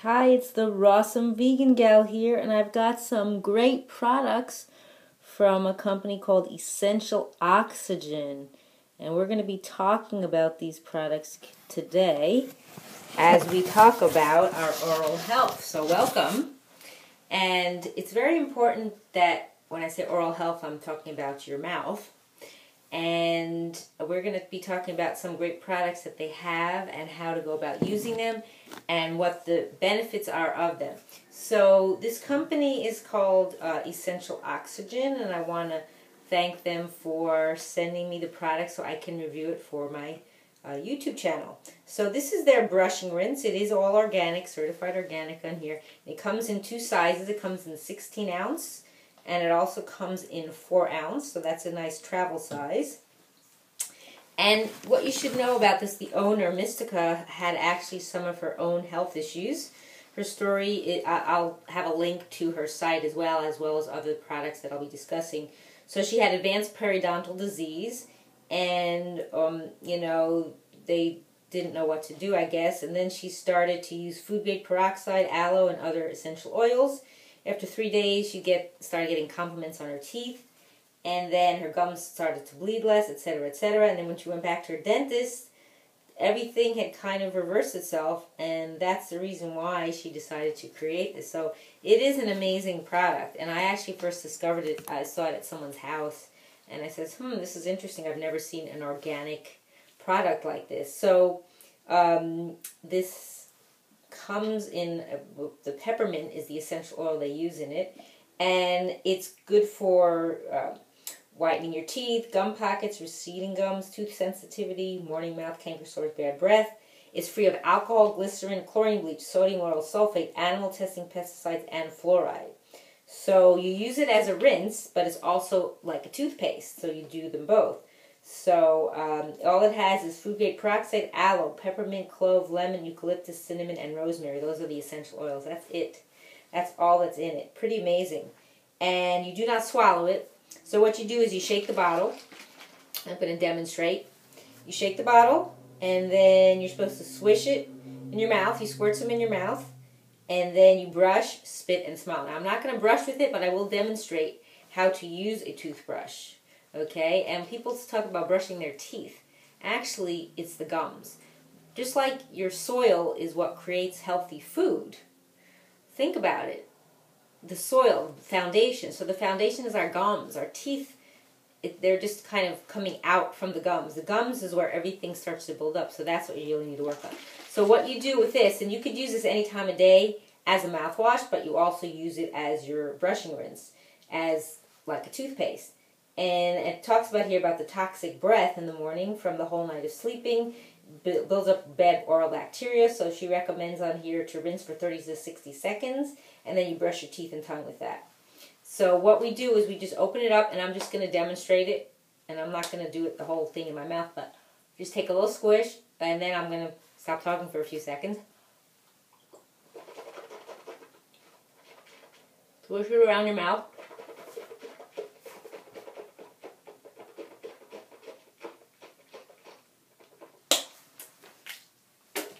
Hi, it's the Rawsome Vegan Gal here, and I've got some great products from a company called Essential Oxygen. And we're going to be talking about these products today as we talk about our oral health. So welcome. And it's very important that when I say oral health, I'm talking about your mouth. And we're going to be talking about some great products that they have and how to go about using them and what the benefits are of them. So this company is called Essential Oxygen, and I want to thank them for sending me the product so I can review it for my YouTube channel. So this is their brushing rinse. It is all organic, certified organic on here. It comes in two sizes. It comes in 16 ounce. And it also comes in 4 ounce, so that's a nice travel size. And what you should know about this, the owner, Mystica, had actually some of her own health issues. Her story, I'll have a link to her site as well as other products that I'll be discussing. So she had advanced periodontal disease, and, they didn't know what to do, I guess. And then she started to use Food Grade Peroxide, aloe, and other essential oils. After 3 days, she started getting compliments on her teeth, and then her gums started to bleed less, etc., etc. And then when she went back to her dentist, everything had kind of reversed itself, and that's the reason why she decided to create this. So it is an amazing product, and I actually first discovered it, I saw it at someone's house, and I said, this is interesting. I've never seen an organic product like this. So this comes in, the peppermint is the essential oil they use in it, and it's good for whitening your teeth, gum pockets, receding gums, tooth sensitivity, morning mouth, canker sores, bad breath. It's free of alcohol, glycerin, chlorine bleach, sodium oral sulfate, animal testing, pesticides, and fluoride. So you use it as a rinse, but it's also like a toothpaste, so you do them both. So all it has is Food Grade Peroxide, aloe, peppermint, clove, lemon, eucalyptus, cinnamon, and rosemary. Those are the essential oils. That's it. That's all that's in it. Pretty amazing. And you do not swallow it. So what you do is you shake the bottle. I'm going to demonstrate. You shake the bottle, and then you're supposed to swish it in your mouth. You squirt some in your mouth, and then you brush, spit, and smile. Now I'm not going to brush with it, but I will demonstrate how to use a toothbrush. Okay, and people talk about brushing their teeth. Actually, it's the gums. Just like your soil is what creates healthy food. Think about it. The soil, the foundation. So the foundation is our gums. Our teeth, they're just kind of coming out from the gums. The gums is where everything starts to build up. So that's what you really need to work on. So what you do with this, and you could use this any time of day as a mouthwash, but you also use it as your brushing rinse, as like a toothpaste. And it talks about here about the toxic breath in the morning from the whole night of sleeping. Builds up bad oral bacteria, so she recommends on here to rinse for 30 to 60 seconds, and then you brush your teeth and tongue with that. So what we do is we just open it up, and I'm just going to demonstrate it, and I'm not going to do it the whole thing in my mouth, but just take a little squish, and then I'm going to stop talking for a few seconds. Squish it around your mouth.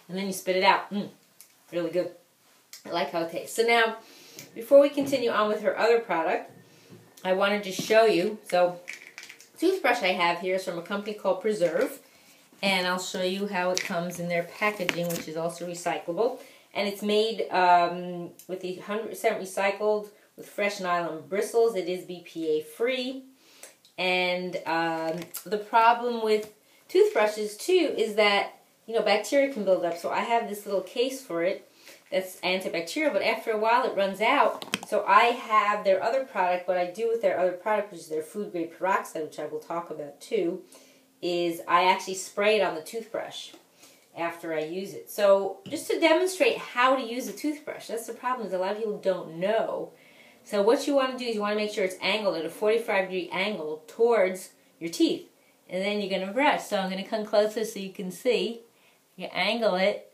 And then you spit it out. Really good. I like how it tastes. So now, before we continue on with her other product, I wanted to show you. So, toothbrush I have here is from a company called Preserve. And I'll show you how it comes in their packaging, which is also recyclable. And it's made with the 100% recycled with fresh nylon bristles. It is BPA free. And the problem with toothbrushes too is that bacteria can build up. So I have this little case for it that's antibacterial, but after a while it runs out. So I have their other product. What I do with their other product, which is their Food Grade Peroxide, which I will talk about too, is I actually spray it on the toothbrush after I use it. So just to demonstrate how to use a toothbrush, that's the problem, is a lot of people don't know. So what you want to do is you want to make sure it's angled at a 45-degree angle towards your teeth. And then you're going to brush. So I'm going to come closer so you can see. You angle it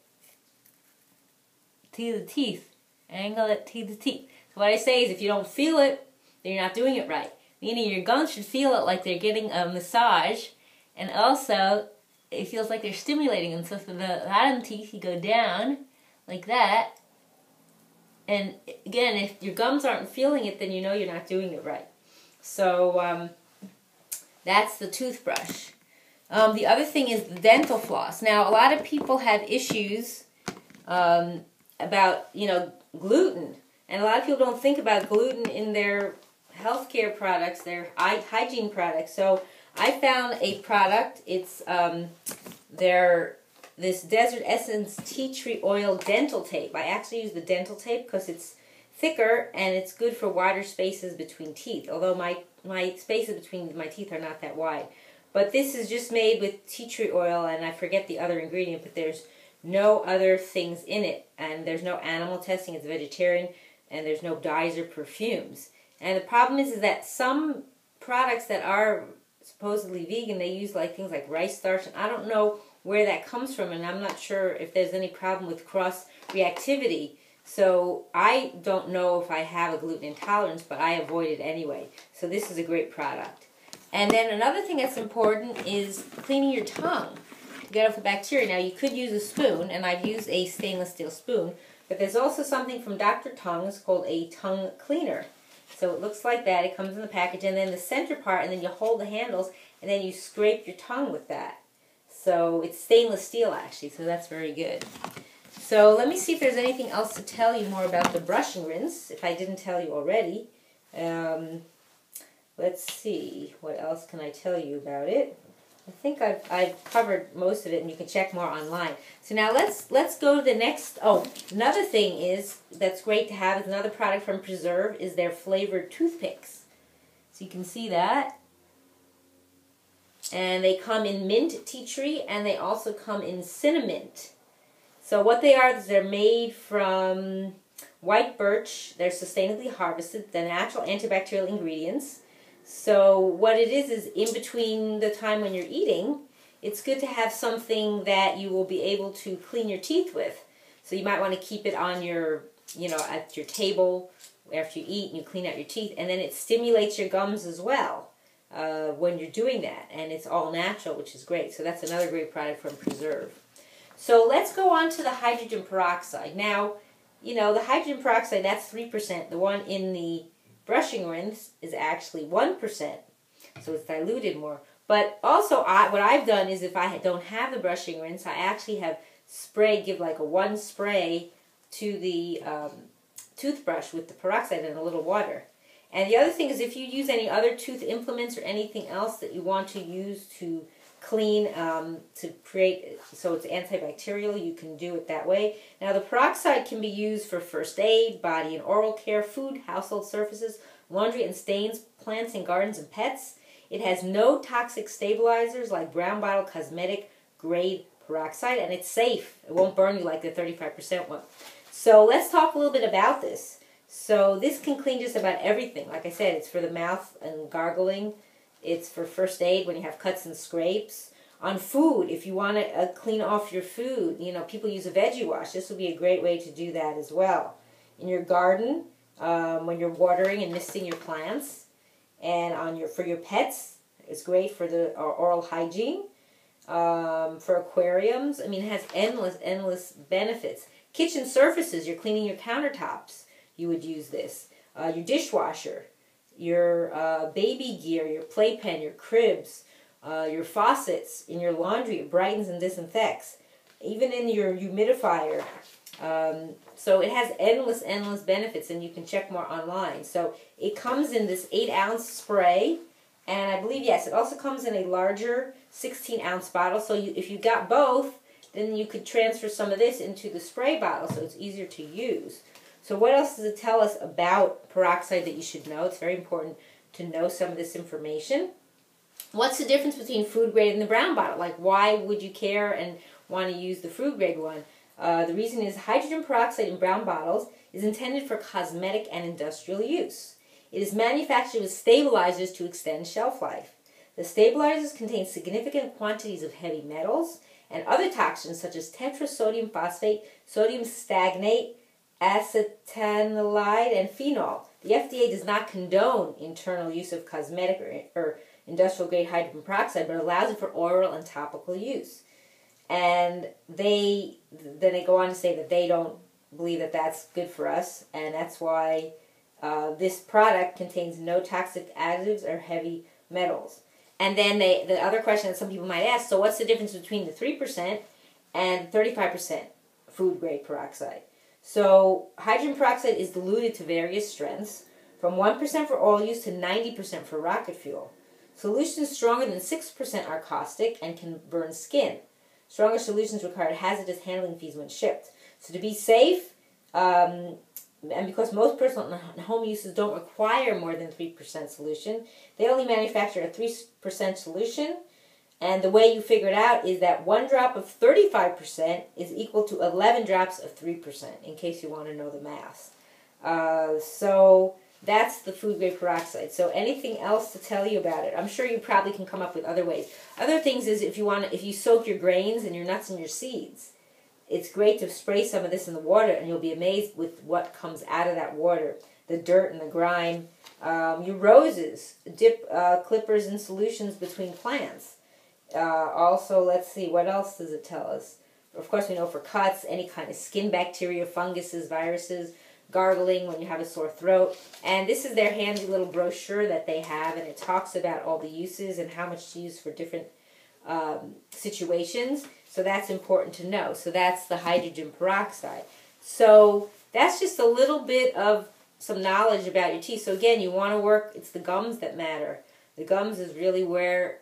to the teeth. Angle it to the teeth. So what I say is if you don't feel it, then you're not doing it right. Meaning your gums should feel it like they're getting a massage. And also, it feels like they're stimulating them. So for the bottom teeth, you go down like that. And again, if your gums aren't feeling it, then you know you're not doing it right. So that's the toothbrush. The other thing is the dental floss. Now, a lot of people have issues about, gluten. And a lot of people don't think about gluten in their healthcare products, their hygiene products. So I found a product. It's this Desert Essence Tea Tree Oil Dental Tape. I actually use the dental tape because it's thicker and it's good for wider spaces between teeth. Although my spaces between my teeth are not that wide. But this is just made with tea tree oil, and I forget the other ingredient, but there's no other things in it. And there's no animal testing, it's vegetarian, and there's no dyes or perfumes. And the problem is that some products that are supposedly vegan, they use things like rice starch, and I don't know where that comes from, and I'm not sure if there's any problem with cross-reactivity. So I don't know if I have a gluten intolerance, but I avoid it anyway. So this is a great product. And then another thing that's important is cleaning your tongue to get off the bacteria. Now, you could use a spoon, and I've used a stainless steel spoon, but there's also something from Dr. Tongue's called a tongue cleaner. So it looks like that. It comes in the package, and then the center part, and then you hold the handles, and then you scrape your tongue with that. So it's stainless steel, actually, so that's very good. So let me see if there's anything else to tell you more about the brush and rinse, if I didn't tell you already. Let's see, what else can I tell you about it? I think I've covered most of it, and you can check more online. So now let's go to the next. Oh, another thing is that's great to have is another product from Preserve is their flavored toothpicks. So you can see that. And they come in mint tea tree, and they also come in cinnamint. So what they are is they're made from white birch. They're sustainably harvested. They're natural antibacterial ingredients. So what it is in between the time when you're eating, it's good to have something that you will be able to clean your teeth with. So you might want to keep it on your, at your table after you eat and you clean out your teeth. And then it stimulates your gums as well when you're doing that. And it's all natural, which is great. So that's another great product from Preserve. So let's go on to the hydrogen peroxide. Now, the hydrogen peroxide, that's 3%. The one in the brushing rinse is actually 1%, so it's diluted more. But also, what I've done is if I don't have the brushing rinse, I actually have give like a 1 spray to the toothbrush with the peroxide and a little water. And the other thing is if you use any other tooth implements or anything else that you want to use to clean, to create, so it's antibacterial, you can do it that way. Now the peroxide can be used for first aid, body and oral care, food, household surfaces, laundry and stains, plants and gardens and pets. It has no toxic stabilizers like brown bottle cosmetic grade peroxide, and it's safe. It won't burn you like the 35% one. So let's talk a little bit about this. So this can clean just about everything. Like I said, it's for the mouth and gargling. It's for first aid when you have cuts and scrapes. On food, if you want to clean off your food, people use a veggie wash. This would be a great way to do that as well. In your garden, when you're watering and misting your plants, and for your pets, it's great for the oral hygiene. For aquariums, it has endless benefits. Kitchen surfaces, you're cleaning your countertops, you would use this. Your dishwasher, your baby gear, your playpen, your cribs, your faucets, in your laundry, it brightens and disinfects. Even in your humidifier. So it has endless benefits, and you can check more online. So it comes in this 8-ounce spray, and I believe, yes, it also comes in a larger 16-ounce bottle. So if you got both, then you could transfer some of this into the spray bottle, so it's easier to use. So what else does it tell us about peroxide that you should know? It's very important to know some of this information. What's the difference between food grade and the brown bottle? Like, why would you care and want to use the food grade one? The reason is hydrogen peroxide in brown bottles is intended for cosmetic and industrial use. It is manufactured with stabilizers to extend shelf life. The stabilizers contain significant quantities of heavy metals and other toxins such as tetrasodium phosphate, sodium stagnate, acetanilide, and phenol. The FDA does not condone internal use of cosmetic or industrial grade hydrogen peroxide, but allows it for oral and topical use. And then they go on to say that they don't believe that that's good for us, and that's why this product contains no toxic additives or heavy metals. And then the other question that some people might ask, so what's the difference between the 3% and 35% food grade peroxide? So hydrogen peroxide is diluted to various strengths, from 1% for oil use to 90% for rocket fuel. Solutions stronger than 6% are caustic and can burn skin. Stronger solutions require hazardous handling fees when shipped. So to be safe, and because most personal and home uses don't require more than 3% solution, they only manufacture a 3% solution. And the way you figure it out is that 1 drop of 35% is equal to 11 drops of 3%, in case you want to know the math. So that's the food grade peroxide. So anything else to tell you about it? I'm sure you probably can come up with other ways. Other things is if you soak your grains and your nuts and your seeds, it's great to spray some of this in the water, and you'll be amazed with what comes out of that water. The dirt and the grime. Your roses, dip clippers in solutions between plants. Also, let's see, what else does it tell us? Of course, we know for cuts, any kind of skin bacteria, funguses, viruses, gargling when you have a sore throat. And this is their handy little brochure that they have, and it talks about all the uses and how much to use for different situations. So that's important to know. So that's the hydrogen peroxide. So that's just a little bit of some knowledge about your teeth. So again, you want to work, it's the gums that matter. The gums is really where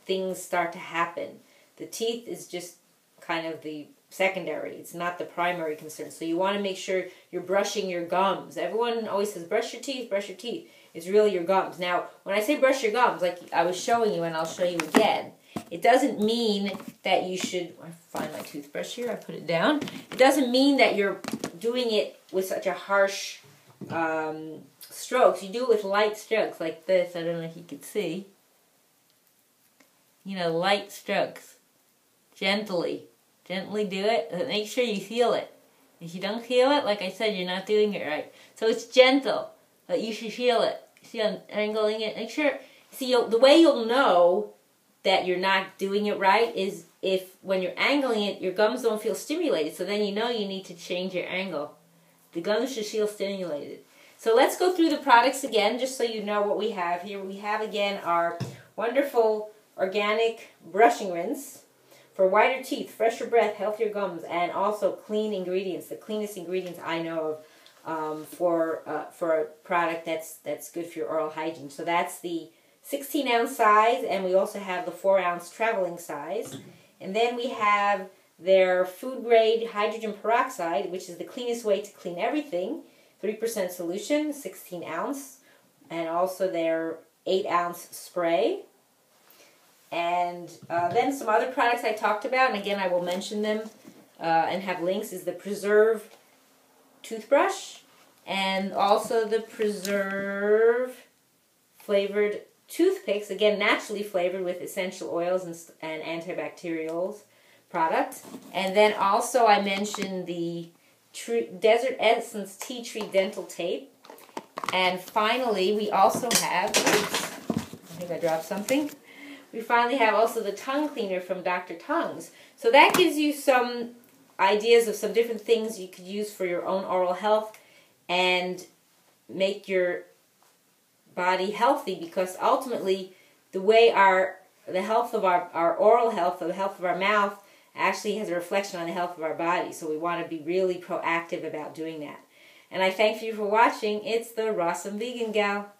things start to happen. The teeth is just kind of the secondary. It's not the primary concern. So you want to make sure you're brushing your gums. Everyone always says, brush your teeth, brush your teeth. It's really your gums. Now, when I say brush your gums, like I was showing you and I'll show you again, it doesn't mean that you should, I find my toothbrush here, I put it down. It doesn't mean that you're doing it with such a harsh strokes. You do it with light strokes like this. I don't know if you can see. You know, light strokes. Gently. Gently do it. Make sure you feel it. If you don't feel it, like I said, you're not doing it right. So it's gentle, but you should feel it. See, I'm angling it. Make sure, see, the way you'll know that you're not doing it right is if when you're angling it, your gums don't feel stimulated. So then you know you need to change your angle. The gums should feel stimulated. So let's go through the products again, just so you know what we have here. We have, again, our wonderful organic brushing rinse for whiter teeth, fresher breath, healthier gums, and also clean ingredients. The cleanest ingredients I know of for a product that's good for your oral hygiene. So that's the 16-ounce size, and we also have the 4-ounce traveling size. And then we have their food grade hydrogen peroxide, which is the cleanest way to clean everything. 3% solution, 16-ounce, and also their 8-ounce spray. And then some other products I talked about, and again I will mention them and have links, is the Preserve toothbrush, and also the Preserve flavored Toothpicks, again naturally flavored with essential oils and antibacterials product. And then also I mentioned the Desert Essence Tea Tree Dental Tape. And finally we also have, oops, I think I dropped something. We finally have also the tongue cleaner from Dr. Tongues. So that gives you some ideas of some different things you could use for your own oral health and make your body healthy, because ultimately the way the health of our oral health, or the health of our mouth, actually has a reflection on the health of our body. So we want to be really proactive about doing that. And I thank you for watching. It's the Rawesome Vegan Gal.